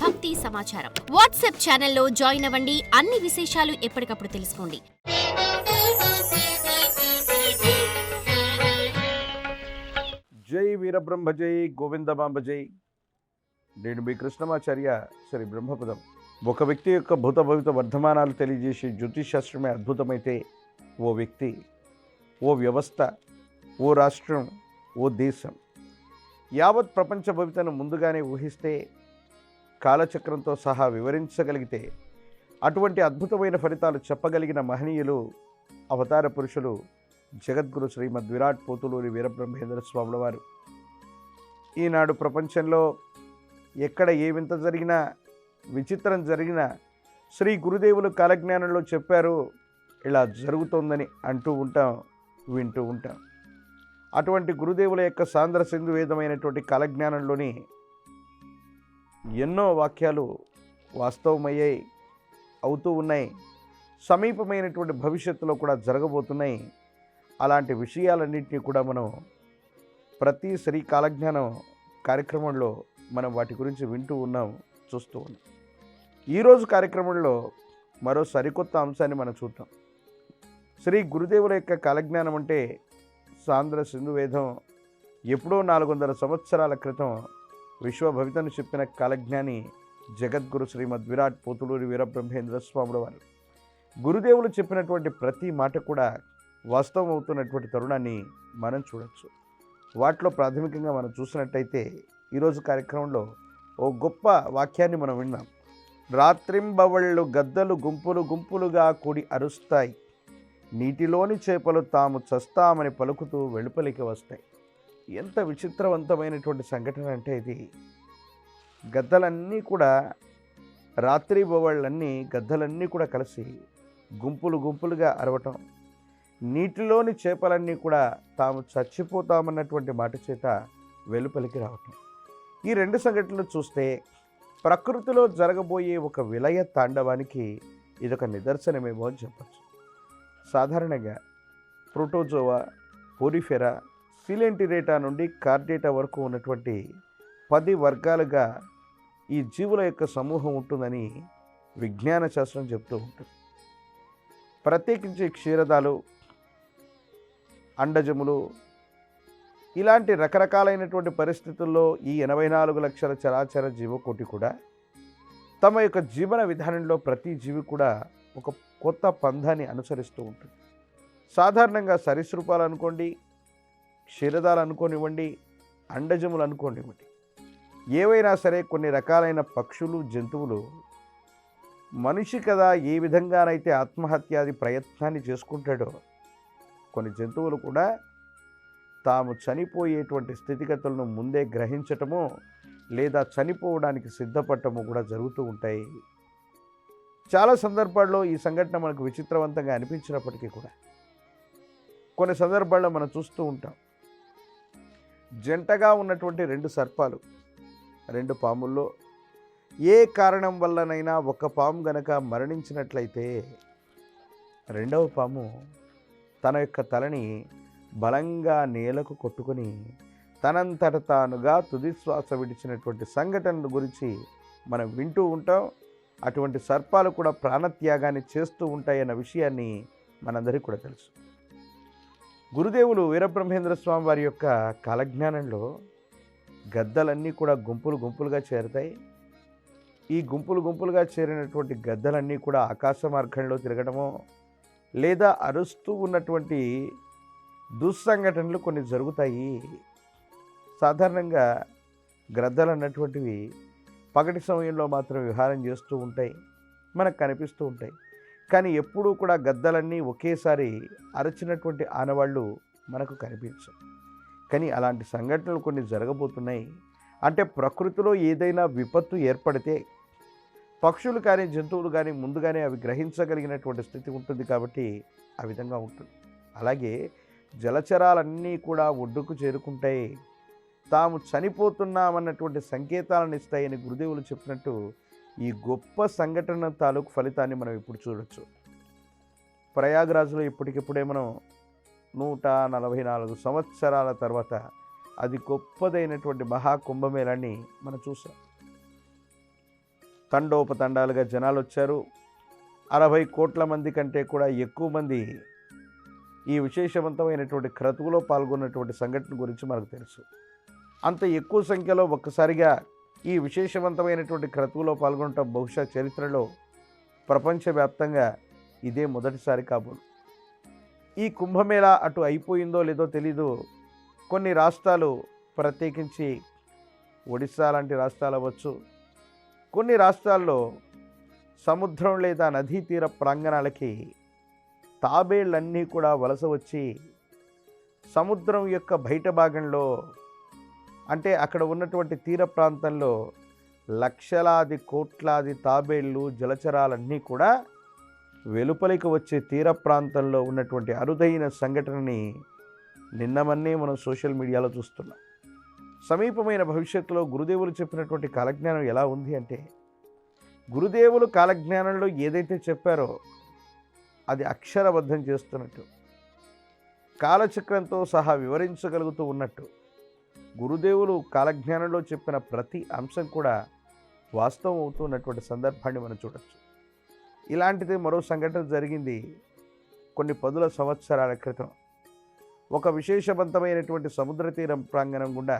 భక్తి సమాచారం. వాట్సాప్ ఛానల్లో జాయిన్ అవ్వండి. అన్ని విశేషాలు ఎప్పటికప్పుడు తెలుసుకోండి. జై వీరబ్రహ్మ జై గోవిందమాంబ జై. నేను మీ కృష్ణమాచార్య శ్రీ బ్రహ్మపదం. ఒక వ్యక్తి యొక్క భూత భవిత వర్ధమానాలు తెలియజేసే జ్యోతిష్ శాస్త్రమే అద్భుతమైతే ఓ వ్యక్తి, ఓ వ్యవస్థ, ఓ రాష్ట్రం, ఓ దేశం యావత్ ప్రపంచ భవితను ముందుగానే ఊహిస్తే, కాలచక్రంతో సహా వివరించగలిగితే అటువంటి అద్భుతమైన ఫలితాలు చెప్పగలిగిన మహనీయులు, అవతార పురుషులు జగద్గురు శ్రీమద్ విరాట్ పోతులూరి వీరబ్రహ్మేంద్ర స్వాముల వారు. ఈనాడు ప్రపంచంలో ఎక్కడ ఏ వింత జరిగినా, విచిత్రం జరిగినా శ్రీ గురుదేవులు కాలజ్ఞానంలో చెప్పారు, ఇలా జరుగుతోందని అంటూ ఉంటాం, వింటూ ఉంటాం. అటువంటి గురుదేవుల యొక్క సాంద్ర సింధు వేదమైనటువంటి కాలజ్ఞానంలోని ఎన్నో వాక్యాలు వాస్తవమయ్యాయి, అవుతూ ఉన్నాయి, సమీపమైనటువంటి భవిష్యత్తులో కూడా జరగబోతున్నాయి. అలాంటి విషయాలన్నింటినీ కూడా మనం ప్రతి శ్రీ కాలజ్ఞానం కార్యక్రమంలో మనం వాటి గురించి వింటూ ఉన్నాం, చూస్తూ ఉన్నాం. ఈరోజు కార్యక్రమంలో మరో సరికొత్త అంశాన్ని మనం చూద్దాం. శ్రీ గురుదేవుల యొక్క కాలజ్ఞానం అంటే సాంద్ర సింధు వేదం ఎప్పుడో 400 సంవత్సరాల క్రితం విశ్వభవితను చెప్పిన కాలజ్ఞాని జగద్గురు శ్రీమద్ విరాట్ పోతులూరి వీరబ్రహ్మేంద్ర స్వాముల వారు. గురుదేవులు చెప్పినటువంటి ప్రతి మాట కూడా వాస్తవం అవుతున్నటువంటి తరుణాన్ని మనం చూడవచ్చు. వాటిలో ప్రాథమికంగా మనం చూసినట్టయితే ఈరోజు కార్యక్రమంలో ఓ గొప్ప వాక్యాన్ని మనం విన్నాం. రాత్రింబవళ్ళు గద్దలు గుంపులు గుంపులుగా కూడి అరుస్తాయి, నీటిలోని చేపలు తాము చస్తామని పలుకుతూ వెలుపలికి వస్తాయి. ఎంత విచిత్రవంతమైనటువంటి సంఘటన అంటే ఇది. గద్దలన్నీ కూడా, రాత్రి బవళ్ళన్నీ గద్దలన్నీ కూడా కలిసి గుంపులు గుంపులుగా అరవటం, నీటిలోని చేపలన్నీ కూడా తాము చచ్చిపోతామన్నటువంటి మాట చేత వెలుపలికి రావటం. ఈ రెండు సంఘటనలు చూస్తే ప్రకృతిలో జరగబోయే ఒక విలయ తాండవానికి ఇదొక నిదర్శనమేమో అని చెప్పచ్చు. సాధారణంగా ప్రోటోజోవా, పోరిఫెరా, సిలెంటిరేటా నుండి కార్డేటా వరకు ఉన్నటువంటి 10 వర్గాలుగా ఈ జీవుల యొక్క సమూహం ఉంటుందని విజ్ఞాన శాస్త్రం చెప్తూ ఉంటుంది. ప్రత్యేకించి క్షీరదాలు, అండజములు, ఇలాంటి రకరకాలైనటువంటి పరిస్థితుల్లో ఈ 84 లక్షల చరాచర జీవకోటి కూడా తమ యొక్క జీవన విధానంలో ప్రతి జీవి కూడా ఒక కొత్త పంధాన్ని అనుసరిస్తూ ఉంటుంది. సాధారణంగా సరీసృపాలు అనుకోండి, క్షీరదాలు అనుకోనివ్వండి, అండజములు అనుకోనివ్వండి, ఏవైనా సరే కొన్ని రకాలైన పక్షులు, జంతువులు మనిషి కదా ఏ విధంగానైతే ఆత్మహత్యాది ప్రయత్నాన్ని చేసుకుంటాడో, కొన్ని జంతువులు కూడా తాము చనిపోయేటువంటి స్థితిగతులను ముందే గ్రహించటము లేదా చనిపోవడానికి సిద్ధపడటము కూడా జరుగుతూ ఉంటాయి. చాలా సందర్భాల్లో ఈ సంఘటన మనకు విచిత్రవంతంగా అనిపించినప్పటికీ కూడా కొన్ని సందర్భాల్లో మనం చూస్తూ ఉంటాం. జంటగా ఉన్నటువంటి 2 సర్పాలు, 2 పాముల్లో ఏ కారణం వల్లనైనా ఒక పాము గనక మరణించినట్లయితే రెండవ పాము తన యొక్క తలని బలంగా నేలకు కొట్టుకొని తనంతట తానుగా తుది శ్వాస విడిచినటువంటి సంఘటనల గురించి మనం వింటూ ఉంటాం. అటువంటి సర్పాలు కూడా ప్రాణత్యాగాన్ని చేస్తూ ఉంటాయన్న విషయాన్ని మనందరికీ కూడా తెలుసు. గురుదేవులు వీరబ్రహ్మేంద్ర స్వామి వారి యొక్క కాలజ్ఞానంలో గద్దలన్నీ కూడా గుంపులు గుంపులుగా చేరుతాయి. ఈ గుంపులు గుంపులుగా చేరినటువంటి గద్దలన్నీ కూడా ఆకాశ మార్గంలో తిరగడమో లేదా అరుస్తూ ఉన్నటువంటి దుస్సంఘటనలు కొన్ని జరుగుతాయి. సాధారణంగా గ్రద్దలు అన్నటువంటివి పగటి సమయంలో మాత్రం విహారం చేస్తూ ఉంటాయి, మనకు కనిపిస్తూ ఉంటాయి. కానీ ఎప్పుడూ కూడా గద్దలన్నీ ఒకేసారి అరచినటువంటి ఆనవాళ్ళు మనకు కనిపించవు. కానీ అలాంటి సంఘటనలు కొన్ని జరగబోతున్నాయి. అంటే ప్రకృతిలో ఏదైనా విపత్తు ఏర్పడితే పక్షులు కానీ జంతువులు కానీ ముందుగానే అవి గ్రహించగలిగినటువంటి స్థితి ఉంటుంది కాబట్టి ఆ విధంగా ఉంటుంది. అలాగే జలచరాలన్నీ కూడా ఒడ్డుకు చేరుకుంటాయి, తాము చనిపోతున్నామన్నటువంటి సంకేతాలను ఇస్తాయని గురుదేవులు చెప్పినట్టు ఈ గొప్ప సంఘటన తాలూకు ఫలితాన్ని మనం ఇప్పుడు చూడొచ్చు. ప్రయాగ్రాజ్లో ఇప్పటికిప్పుడే మనం 144 సంవత్సరాల తర్వాత అది గొప్పదైనటువంటి మహాకుంభమేళాన్ని మనం చూసాం. తండోపతండాలుగా జనాలు వచ్చారు. 60 కోట్ల మంది కంటే కూడా ఎక్కువ మంది ఈ విశేషవంతమైనటువంటి క్రతువులో పాల్గొన్నటువంటి సంఘటన గురించి మనకు తెలుసు. అంత ఎక్కువ సంఖ్యలో ఒక్కసారిగా ఈ విశేషవంతమైనటువంటి క్రతువులో పాల్గొనటం బహుశా చరిత్రలో ప్రపంచవ్యాప్తంగా ఇదే మొదటిసారి కాబోలు. ఈ కుంభమేళా అటు అయిపోయిందో లేదో తెలీదు, కొన్ని రాష్ట్రాలు, ప్రత్యేకించి ఒడిశా లాంటి రాష్ట్రాలు అవ్వచ్చు, కొన్ని రాష్ట్రాల్లో సముద్రం లేదా నదీ తీర ప్రాంగణాలకి తాబేళ్ళన్నీ కూడా వలస వచ్చి సముద్రం యొక్క బయట భాగంలో, అంటే అక్కడ ఉన్నటువంటి తీర ప్రాంతంలో లక్షలాది కోట్లాది తాబేళ్ళు, జలచరాలన్నీ కూడా వెలుపలికి వచ్చే తీర ప్రాంతంలో ఉన్నటువంటి అరుదైన సంఘటనని నిన్నమన్నే మనం సోషల్ మీడియాలో చూస్తున్నాం. సమీపమైన భవిష్యత్తులో గురుదేవులు చెప్పినటువంటి కాలజ్ఞానం ఎలా ఉంది అంటే, గురుదేవులు కాలజ్ఞానంలో ఏదైతే చెప్పారో అది అక్షరబద్ధం చేస్తున్నట్టు, కాలచక్రంతో సహా వివరించగలుగుతూ ఉన్నట్టు, గురుదేవులు కాలజ్ఞానంలో చెప్పిన ప్రతి అంశం కూడా వాస్తవం అవుతున్నటువంటి సందర్భాన్ని మనం చూడవచ్చు. ఇలాంటిదే మరో సంఘటన జరిగింది కొన్ని 10 సంవత్సరాల క్రితం. ఒక విశేషవంతమైనటువంటి సముద్ర తీరం ప్రాంగణం గుండా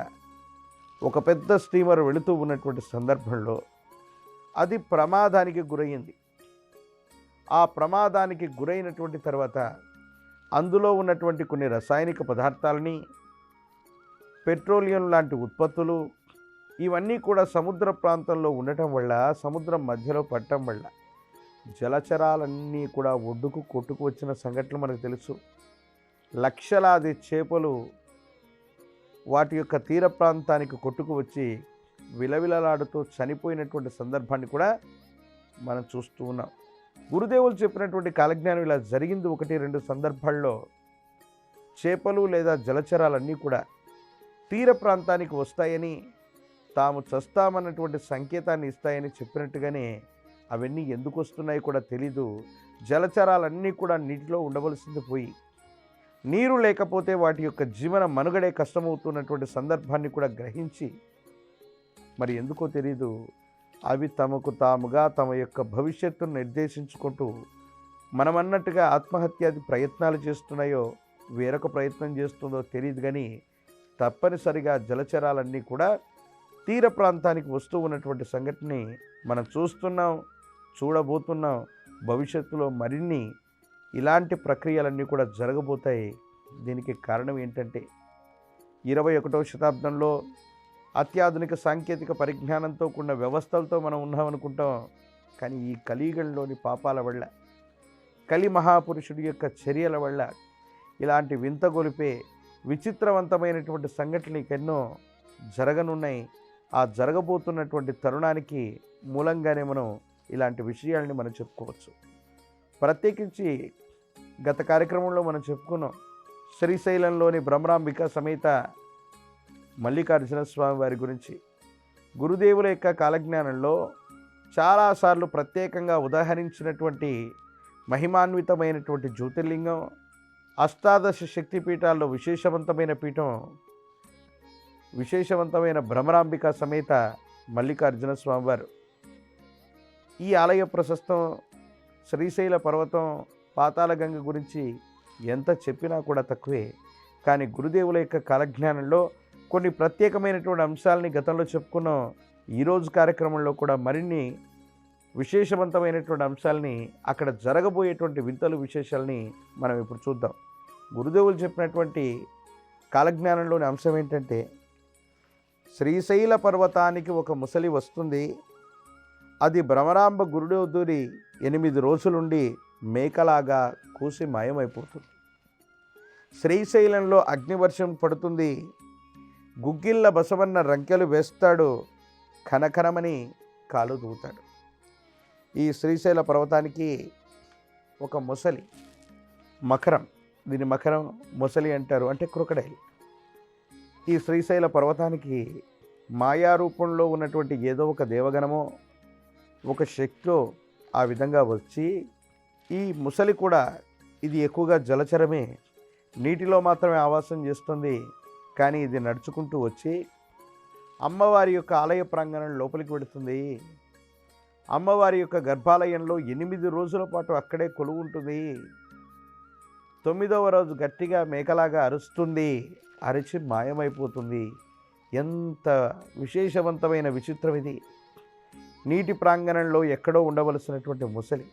ఒక పెద్ద స్టీమర్ వెళుతూ ఉన్నటువంటి సందర్భంలో అది ప్రమాదానికి గురయ్యింది. ఆ ప్రమాదానికి గురైనటువంటి తర్వాత అందులో ఉన్నటువంటి కొన్ని రసాయనిక పదార్థాలని, పెట్రోలియం లాంటి ఉత్పత్తులు, ఇవన్నీ కూడా సముద్ర ప్రాంతంలో ఉండటం వల్ల, సముద్రం మధ్యలో పడటం వల్ల జలచరాలన్నీ కూడా ఒడ్డుకు కొట్టుకు వచ్చిన సంఘటనలు మనకు తెలుసు. లక్షలాది చేపలు వాటి యొక్క తీర ప్రాంతానికి కొట్టుకు వచ్చి విలవిలలాడుతూ చనిపోయినటువంటి సందర్భాన్ని కూడా మనం చూస్తూ ఉన్నాం. గురుదేవులు చెప్పినటువంటి కాలజ్ఞానం ఇలా జరిగింది 1-2 సందర్భాల్లో. చేపలు లేదా జలచరాలన్నీ కూడా తీర ప్రాంతానికి వస్తాయని, తాము చస్తామన్నటువంటి సంకేతాన్ని ఇస్తాయని చెప్పినట్టుగానే అవన్నీ ఎందుకు వస్తున్నాయి కూడా తెలీదు. జలచరాలన్నీ కూడా నీటిలో ఉండవలసింది పోయి, నీరు లేకపోతే వాటి యొక్క జీవన మనుగడే కష్టమవుతున్నటువంటి సందర్భాన్ని కూడా గ్రహించి, మరి ఎందుకో తెలీదు, అవి తమకు తాముగా తమ యొక్క భవిష్యత్తును నిర్దేశించుకుంటూ మనమన్నట్టుగా ఆత్మహత్యాది ప్రయత్నాలు చేస్తున్నాయో, వేరొక ప్రయత్నం చేస్తుందో తెలియదు, కానీ తప్పనిసరిగా జలచరాలన్నీ కూడా తీర ప్రాంతానికి వస్తూ ఉన్నటువంటి సంఘటనని మనం చూస్తున్నాం, చూడబోతున్నాం. భవిష్యత్తులో మరిన్ని ఇలాంటి ప్రక్రియలన్నీ కూడా జరగబోతాయి. దీనికి కారణం ఏంటంటే, 21వ శతాబ్దంలో అత్యాధునిక సాంకేతిక పరిజ్ఞానంతో కూడిన వ్యవస్థలతో మనం ఉన్నామనుకుంటాం, కానీ ఈ కలియుగంలోని పాపాల వల్ల, కలి మహాపురుషుడి యొక్క చర్యల వల్ల ఇలాంటి వింతగొలిపే విచిత్రవంతమైనటువంటి సంఘటనలు ఎన్నో జరగనున్నాయి. ఆ జరగబోతున్నటువంటి తరుణానికి మూలంగానే మనం ఇలాంటి విషయాల్ని మనం చెప్పుకోవచ్చు. ప్రత్యేకించి గత కార్యక్రమంలో మనం చెప్పుకున్నాం, శ్రీశైలంలోని భ్రమరాంబిక సమేత మల్లికార్జున స్వామి వారి గురించి. గురుదేవుల యొక్క కాలజ్ఞానంలో చాలాసార్లు ప్రత్యేకంగా ఉదాహరించినటువంటి మహిమాన్వితమైనటువంటి జ్యోతిర్లింగం, అష్టాదశ శక్తిపీఠాల్లో విశేషవంతమైన పీఠం, విశేషవంతమైన భ్రమరాంబిక సమేత మల్లికార్జున స్వామివారు. ఈ ఆలయ ప్రశస్తం, శ్రీశైల పర్వతం, పాతాళగంగ గురించి ఎంత చెప్పినా కూడా తక్కువే. కానీ గురుదేవుల యొక్క కాలజ్ఞానంలో కొన్ని ప్రత్యేకమైనటువంటి అంశాలని గతంలో చెప్పుకున్నాం. ఈరోజు కార్యక్రమంలో కూడా మరిన్ని విశేషవంతమైనటువంటి అంశాలని, అక్కడ జరగబోయేటువంటి వింతలు, విశేషాలని మనం ఇప్పుడు చూద్దాం. గురుదేవులు చెప్పినటువంటి కాలజ్ఞానంలోని అంశం ఏంటంటే, శ్రీశైల పర్వతానికి ఒక ముసలి వస్తుంది, అది భ్రమరాంబ గురుడు దూరి 8 రోజులుండి మేకలాగా కూసి మాయమైపోతుంది. శ్రీశైలంలో అగ్నివర్షం పడుతుంది, గుగ్గిళ్ళ బసవన్న రంకెలు వేస్తాడు, కనకనమని కాలు దూతాడు. ఈ శ్రీశైల పర్వతానికి ఒక ముసలి, మకరం, దీని మకరం ముసలి అంటారు, అంటే క్రొకడైల్. ఈ శ్రీశైల పర్వతానికి మాయారూపంలో ఉన్నటువంటి ఏదో ఒక దేవగణమో ఒక శక్తో ఆ విధంగా వచ్చి, ఈ ముసలి కూడా, ఇది ఎక్కువగా జలచరమే, నీటిలో మాత్రమే ఆవాసం చేస్తుంది, కానీ ఇది నడుచుకుంటూ వచ్చి అమ్మవారి యొక్క ఆలయ ప్రాంగణం లోపలికి వెడుతుంది. అమ్మవారి యొక్క గర్భాలయంలో 8 రోజుల పాటు అక్కడే కొలువు ఉంటుంది. 9వ రోజు గట్టిగా మేకలాగా అరుస్తుంది, అరిచి మాయమైపోతుంది. ఎంత విశేషవంతమైన విచిత్రం ఇది! నీటి ప్రాంగణంలో ఎక్కడో ఉండవలసినటువంటి ముసలి,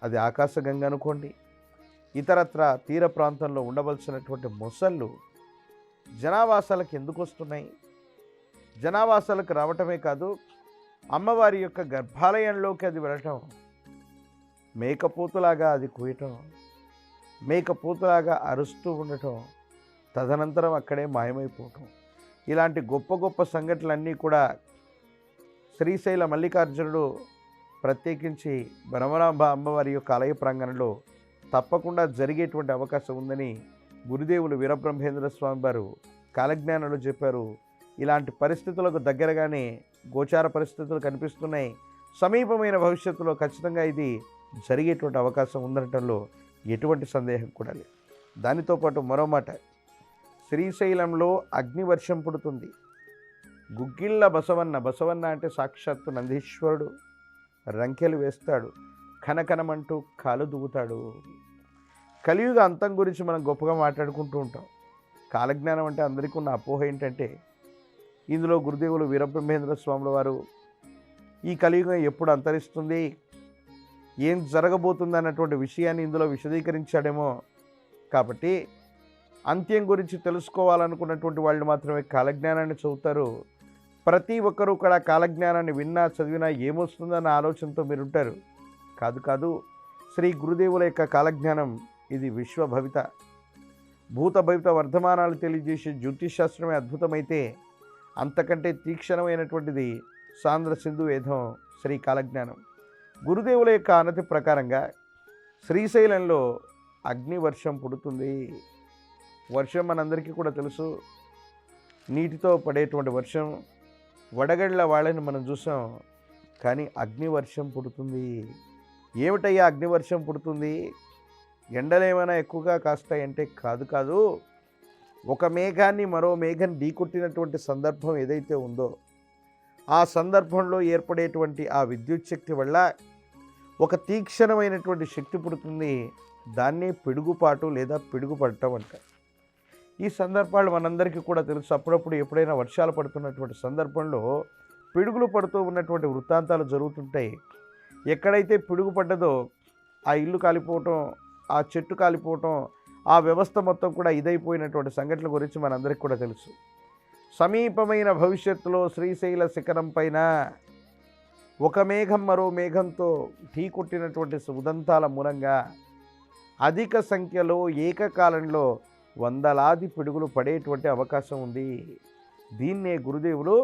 అది ఆకాశగంగ అనుకోండి, ఇతరత్ర తీర ప్రాంతంలో ఉండవలసినటువంటి మొసళ్ళు జనావాసాలకు ఎందుకు వస్తున్నాయి? జనావాసాలకు రావటమే కాదు, అమ్మవారి యొక్క గర్భాలయంలోకి అది వెళ్ళటం, మేకపోతులాగా అది కూయటం, మేకపోతులాగా అరుస్తూ ఉండటం, తదనంతరం అక్కడే మాయమైపోవటం, ఇలాంటి గొప్ప గొప్ప సంఘటనలన్నీ కూడా శ్రీశైల మల్లికార్జునుడు ప్రత్యేకించి భ్రమరాంబ అమ్మవారి యొక్క ఆలయ ప్రాంగణంలో తప్పకుండా జరిగేటువంటి అవకాశం ఉందని గురుదేవులు వీరబ్రహ్మేంద్ర స్వామి వారు కాలజ్ఞానంలో చెప్పారు. ఇలాంటి పరిస్థితులకు దగ్గరగానే గోచార పరిస్థితులు కనిపిస్తున్నాయి. సమీపమైన భవిష్యత్తులో ఖచ్చితంగా ఇది జరిగేటువంటి అవకాశం ఉందనటంలో ఎటువంటి సందేహం కూడా లేదు. దానితో పాటు మరో మాట, శ్రీశైలంలో అగ్నివర్షం పుడుతుంది. గుగ్గిళ్ళ బసవన్న అంటే సాక్షాత్తు నందీశ్వరుడు రంకెలు వేస్తాడు, కనకనమంటూ కాలు దువ్వుతాడు. కలియుగ అంతం గురించి మనం గొప్పగా మాట్లాడుకుంటూ ఉంటాం. కాలజ్ఞానం అంటే అందరికీ ఉన్న అపోహ ఏంటంటే, ఇందులో గురుదేవులు వీరబ్రహ్మేంద్ర స్వాముల వారు ఈ కలియుగం ఎప్పుడు అంతరిస్తుంది, ఏం జరగబోతుంది అన్నటువంటి విషయాన్ని ఇందులో విశదీకరించాడేమో. కాబట్టి అంత్యం గురించి తెలుసుకోవాలనుకున్నటువంటి వాళ్ళు మాత్రమే కాలజ్ఞానాన్ని చదువుతారు. ప్రతి ఒక్కరూ కూడా కాలజ్ఞానాన్ని విన్నా చదివినా ఏమొస్తుందన్న ఆలోచనతో మీరుంటారు. కాదు, శ్రీ గురుదేవుల యొక్క కాలజ్ఞానం ఇది విశ్వభవిత, భూత భవిత వర్ధమానాలు తెలియజేసే జ్యోతిషాస్త్రమే అద్భుతమైతే, అంతకంటే తీక్షణమైనటువంటిది సాంద్ర సింధు వేదం శ్రీ కాలజ్ఞానం. గురుదేవుల యొక్క ఆనతి ప్రకారంగా శ్రీశైలంలో అగ్నివర్షం పుడుతుంది. వర్షం మనందరికీ కూడా తెలుసు, నీటితో పడేటువంటి వర్షం, వడగళ్ళ వాళ్ళని మనం చూసాం. కానీ అగ్నివర్షం పుడుతుంది. ఏమిటయ్యా అగ్నివర్షం పుడుతుంది? ఎండలేమైనా ఎక్కువగా కాస్తాయంటే కాదు, ఒక మేఘాన్ని మరో మేఘం ఢీకొట్టినటువంటి సందర్భం ఏదైతే ఉందో, ఆ సందర్భంలో ఏర్పడేటువంటి ఆ విద్యుత్ శక్తి వల్ల ఒక తీక్షణమైనటువంటి శక్తి పుడుతుంది. దాన్నే పిడుగుపాటు లేదా పిడుగుపడటం అంటారు. ఈ సందర్భాలు మనందరికీ కూడా తెలుసు. అప్పుడప్పుడు ఎప్పుడైనా వర్షాలు పడుతున్నటువంటి సందర్భంలో పిడుగులు పడుతూ ఉన్నటువంటి వృత్తాంతాలు జరుగుతుంటాయి. ఎక్కడైతే పిడుగు పడ్డదో ఆ ఇల్లు కాలిపోవటం, ఆ చెట్టు కాలిపోవటం, ఆ వ్యవస్థ మొత్తం కూడా ఇదైపోయినటువంటి సంఘటనల గురించి మనందరికీ కూడా తెలుసు. సమీపమైన భవిష్యత్తులో శ్రీశైల శిఖరం పైన ఒక మేఘం మరో మేఘంతో ఢీకొట్టినటువంటి ఉదంతాల మూలంగా అధిక సంఖ్యలో ఏకకాలంలో వందలాది పిడుగులు పడేటువంటి అవకాశం ఉంది. దీన్నే గురుదేవులు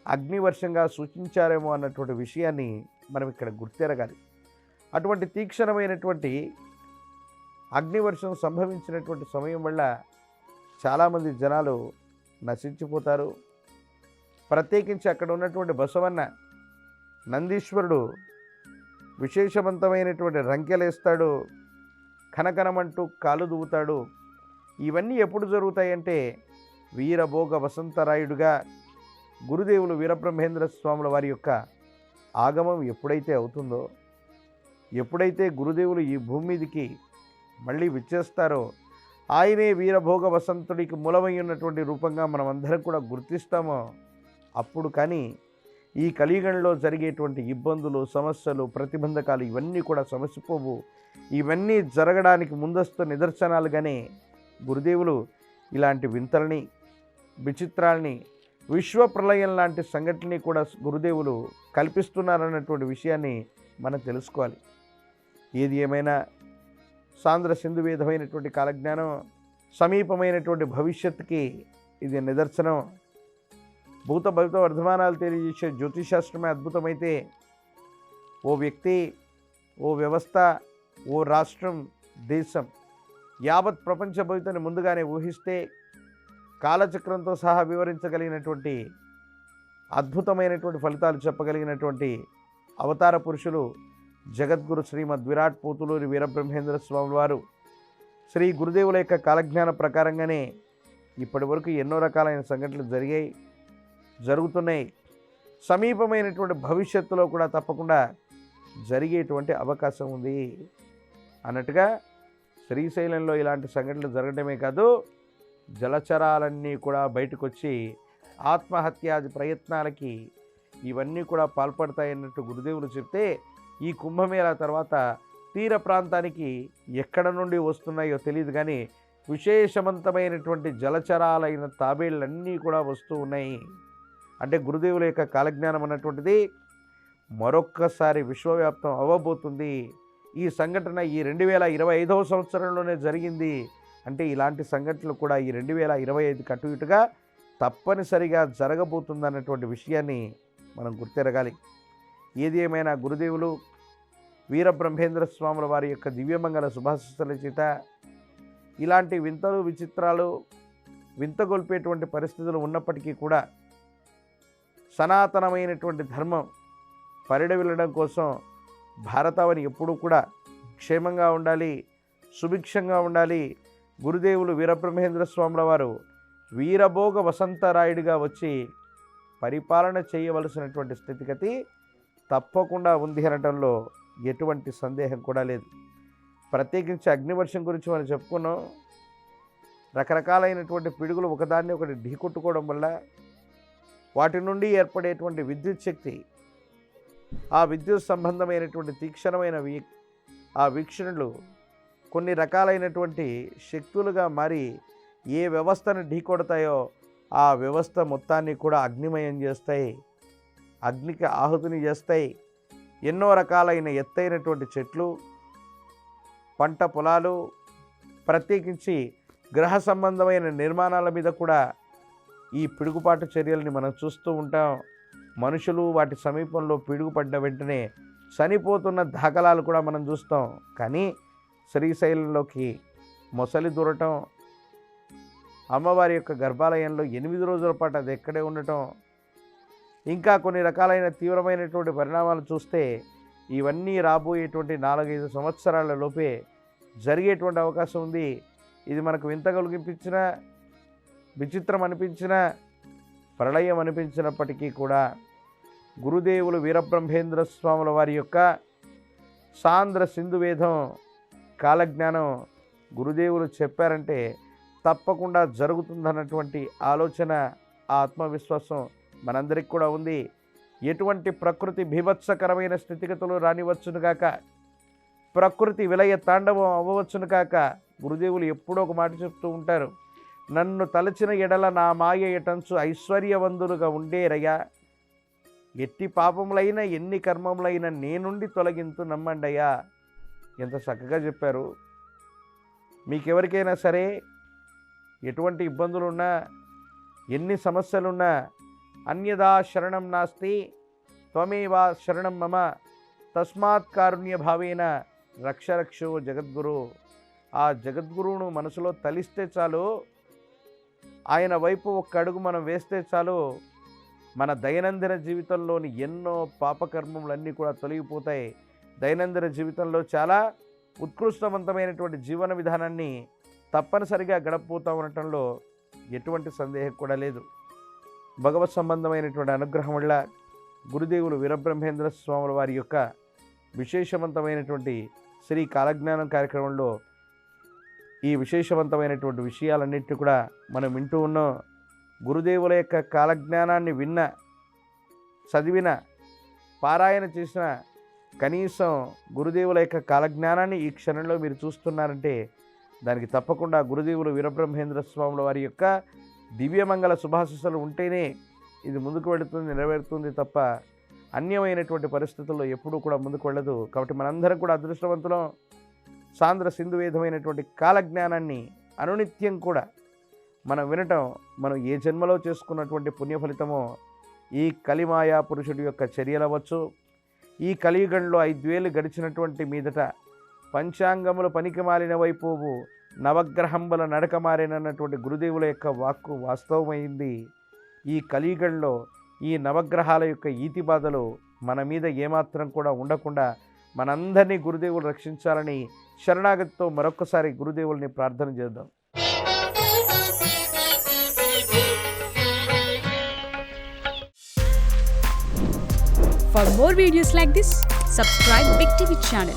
అగ్నివర్షంగా సూచించారేమో అన్నటువంటి విషయాన్ని మనం ఇక్కడ గుర్తెరగాలి. అటువంటి తీక్షణమైనటువంటి అగ్నివర్షం సంభవించినటువంటి సమయం వల్ల చాలామంది జనాలు నశించిపోతారు. ప్రత్యేకించి అక్కడ ఉన్నటువంటి బసవన్న నందీశ్వరుడు విశేషవంతమైనటువంటి రంకెలేస్తాడు, కనకనమంటూ కాలు దువ్వుతాడు. ఇవన్నీ ఎప్పుడు జరుగుతాయంటే, వీరభోగ వసంతరాయుడుగా గురుదేవులు వీరబ్రహ్మేంద్ర స్వాముల వారి యొక్క ఆగమం ఎప్పుడైతే అవుతుందో, ఎప్పుడైతే గురుదేవులు ఈ భూమి మీదికి మళ్ళీ విచ్చేస్తారో, ఆయనే వీరభోగ వసంతుడికి మూలమై ఉన్నటువంటి రూపంగా మనం అందరం కూడా గుర్తిస్తామో, అప్పుడు కానీ ఈ కలియుగంలో జరిగేటువంటి ఇబ్బందులు, సమస్యలు, ప్రతిబంధకాలు ఇవన్నీ కూడా సమసిపోవు. ఇవన్నీ జరగడానికి ముందస్తు నిదర్శనాలుగానే గురుదేవులు ఇలాంటి వింతల్ని, విచిత్రాల్ని, విశ్వ ప్రళయం లాంటి సంఘటనని కూడా గురుదేవులు కల్పిస్తున్నారన్నటువంటి విషయాన్ని మనం తెలుసుకోవాలి. ఏది ఏమైనా సాంద్ర సింధు వేదమైనటువంటి కాలజ్ఞానం సమీపమైనటువంటి భవిష్యత్తుకి ఇది నిదర్శనం. భూత భవిత వర్ధమానాలు తెలియజేసే జ్యోతిషాస్త్రమే అద్భుతమైతే, ఓ వ్యక్తి, ఓ వ్యవస్థ, ఓ రాష్ట్రం, దేశం యావత్ ప్రపంచ భవితని ముందుగానే ఊహిస్తే కాలచక్రంతో సహా వివరించగలిగినటువంటి అద్భుతమైనటువంటి ఫలితాలు చెప్పగలిగినటువంటి అవతార పురుషులు జగద్గురు శ్రీమద్ విరాట్ పోతులూరి వీరబ్రహ్మేంద్ర స్వామి వారు. శ్రీ గురుదేవుల యొక్క కాలజ్ఞాన ప్రకారంగానే ఇప్పటి వరకు ఎన్నో రకాలైన సంఘటనలు జరుగుతున్నాయి. సమీపమైనటువంటి భవిష్యత్తులో కూడా తప్పకుండా జరిగేటువంటి అవకాశం ఉంది అన్నట్టుగా శ్రీశైలంలో ఇలాంటి సంఘటనలు జరగడమే కాదు, జలచరాలన్నీ కూడా బయటకు వచ్చి ఆత్మహత్యాది ప్రయత్నాలకి ఇవన్నీ కూడా పాల్పడతాయన్నట్టు గురుదేవులు చెప్తే, ఈ కుంభమేళా తర్వాత తీర ప్రాంతానికి ఎక్కడ నుండి వస్తున్నాయో తెలియదు కానీ విశేషవంతమైనటువంటి జలచరాలైన తాబేళ్ళన్నీ కూడా వస్తూ ఉన్నాయి. అంటే గురుదేవుల యొక్క కాలజ్ఞానం అన్నటువంటిది మరొక్కసారి విశ్వవ్యాప్తం అవ్వబోతుంది. ఈ సంఘటన ఈ 2025వ సంవత్సరంలోనే జరిగింది. అంటే ఇలాంటి సంఘటనలు కూడా ఈ 2025కి అటు ఇటుగా తప్పనిసరిగా జరగబోతుందన్నటువంటి విషయాన్ని మనం గుర్తెరగాలి. ఏది ఏమైనా గురుదేవులు వీరబ్రహ్మేంద్ర స్వాముల వారి యొక్క దివ్యమంగళ శుభాశిస్సుల చేత ఇలాంటి వింతలు విచిత్రాలు వింతగొల్పేటువంటి పరిస్థితులు ఉన్నప్పటికీ కూడా సనాతనమైనటువంటి ధర్మం పరిడవిల్లడం కోసం భారతావని ఎప్పుడూ కూడా క్షేమంగా ఉండాలి, సుభిక్షంగా ఉండాలి. గురుదేవులు వీరబ్రహ్మేంద్ర స్వాముల వారు వీరభోగ వసంతరాయుడిగా వచ్చి పరిపాలన చేయవలసినటువంటి స్థితిగతి తప్పకుండా ఉంది అనటంలో ఎటువంటి సందేహం కూడా లేదు. ప్రత్యేకించి అగ్నివర్షం గురించి మనం చెప్పుకున్నాం. రకరకాలైనటువంటి పిడుగులు ఒకదాన్ని ఒకటి ఢీకొట్టుకోవడం వల్ల వాటి నుండి ఏర్పడేటువంటి విద్యుత్ శక్తి, ఆ విద్యుత్ సంబంధమైనటువంటి తీక్షణమైన ఆ వీక్షణలు కొన్ని రకాలైనటువంటి శక్తులుగా మారి ఏ వ్యవస్థను ఢీకొడతాయో ఆ వ్యవస్థ మొత్తాన్ని కూడా అగ్నిమయం చేస్తాయి, అగ్నికి ఆహుతిని చేస్తాయి. ఎన్నో రకాలైన ఎత్తైనటువంటి చెట్లు, పంట పొలాలు, ప్రత్యేకించి గ్రహ సంబంధమైన నిర్మాణాల మీద కూడా ఈ పిడుగుపాటు చర్యల్ని మనం చూస్తూ ఉంటాం. మనుషులు వాటి సమీపంలో పిడుగుపడ్డ వెంటనే చనిపోతున్న దాఖలాలు కూడా మనం చూస్తాం. కానీ శ్రీశైలంలోకి మొసలి దూరటం, అమ్మవారి యొక్క గర్భాలయంలో 8 రోజుల పాటు అది ఎక్కడే ఉండటం, ఇంకా కొన్ని రకాలైన తీవ్రమైనటువంటి పరిణామాలు చూస్తే ఇవన్నీ రాబోయేటువంటి 4-5 సంవత్సరాల లోపే జరిగేటువంటి అవకాశం ఉంది. ఇది మనకు వింత కలిగించిన, విచిత్రం అనిపించిన, ప్రళయం అనిపించినప్పటికీ కూడా గురుదేవులు వీరబ్రహ్మేంద్ర స్వాముల వారి యొక్క సాంద్ర సింధువేదం కాలజ్ఞానం గురుదేవులు చెప్పారంటే తప్పకుండా జరుగుతుందన్నటువంటి ఆలోచన, ఆత్మవిశ్వాసం మనందరికి కూడా ఉంది. ఎటువంటి ప్రకృతి బీభత్సకరమైన స్థితిగతులు రానివచ్చును కాక, ప్రకృతి విలయ తాండవం అవ్వవచ్చును కాక, గురుదేవులు ఎప్పుడో ఒక మాట చెప్తూ ఉంటారు, నన్ను తలచిన ఎడల నా మాయ ఎటంచు ఐశ్వర్యవంతులుగా ఉండేరయ్యా, ఎట్టి పాపములైన ఎన్ని కర్మములైన నేనుండి తొలగింతు నమ్మండయ్యా. ఎంత చక్కగా చెప్పారు. మీకెవరికైనా సరే ఎటువంటి ఇబ్బందులున్నా, ఎన్ని సమస్యలున్నా, అన్యదా శరణం నాస్తి త్వమేవా శరణం మమ తస్మాత్ కారుణ్య భావేన రక్షరక్షో జగద్గురు. ఆ జగద్గురువును మనసులో తలిస్తే చాలు, ఆయన వైపు ఒక్క అడుగు మనం వేస్తే చాలు, మన దైనందిన జీవితంలోని ఎన్నో పాపకర్మములన్నీ కూడా తొలగిపోతాయి. దైనందిన జీవితంలో చాలా ఉత్కృష్టవంతమైనటువంటి జీవన విధానాన్ని తప్పనిసరిగా గడపబోతూ ఉండటంలో ఎటువంటి సందేహం కూడా లేదు. భగవత్ సంబంధమైనటువంటి అనుగ్రహం వల్ల గురుదేవులు వీరబ్రహ్మేంద్ర స్వాముల వారి యొక్క విశేషవంతమైనటువంటి శ్రీ కాలజ్ఞానం కార్యక్రమంలో ఈ విశేషవంతమైనటువంటి విషయాలన్నింటినీ కూడా మనం వింటూ ఉన్నాం. గురుదేవుల యొక్క కాలజ్ఞానాన్ని విన్న, చదివిన, పారాయణ చేసిన, కనీసం గురుదేవుల యొక్క కాలజ్ఞానాన్ని ఈ క్షణంలో మీరు చూస్తున్నారంటే దానికి తప్పకుండా గురుదేవులు వీరబ్రహ్మేంద్ర స్వాముల వారి యొక్క దివ్యమంగళ శుభాశిస్సులు ఉంటేనే ఇది ముందుకు వెళుతుంది, నెరవేరుతుంది తప్ప అన్యమైనటువంటి పరిస్థితుల్లో ఎప్పుడూ కూడా ముందుకు వెళ్ళదు. కాబట్టి మనందరం కూడా అదృష్టవంతులం. సాంద్ర సింధువేదమైనటువంటి కాలజ్ఞానాన్ని అనునిత్యం కూడా మనం వినటం, మనం ఏ జన్మలో చేసుకున్నటువంటి పుణ్య ఫలితమో, ఈ కలిమాయా పురుషుడి యొక్క చర్యలవచ్చు, ఈ కలియుగంలో 5 ఏళ్ళు గడిచినటువంటి మీదట పంచాంగములు పనికి మాలిన వైపోవు, నవగ్రహంబల నడక మారేనన్నటువంటి గురుదేవుల యొక్క వాక్కు వాస్తవమైంది. ఈ కలియుగంలో ఈ నవగ్రహాల యొక్క ఈతి బాధలు మన మీద ఏమాత్రం కూడా ఉండకుండా మనందరినీ గురుదేవులు రక్షించాలని శరణాగతితో మరొక్కసారి గురుదేవుల్ని ప్రార్థన చేద్దాం. For more videos like this, subscribe Big TV channel.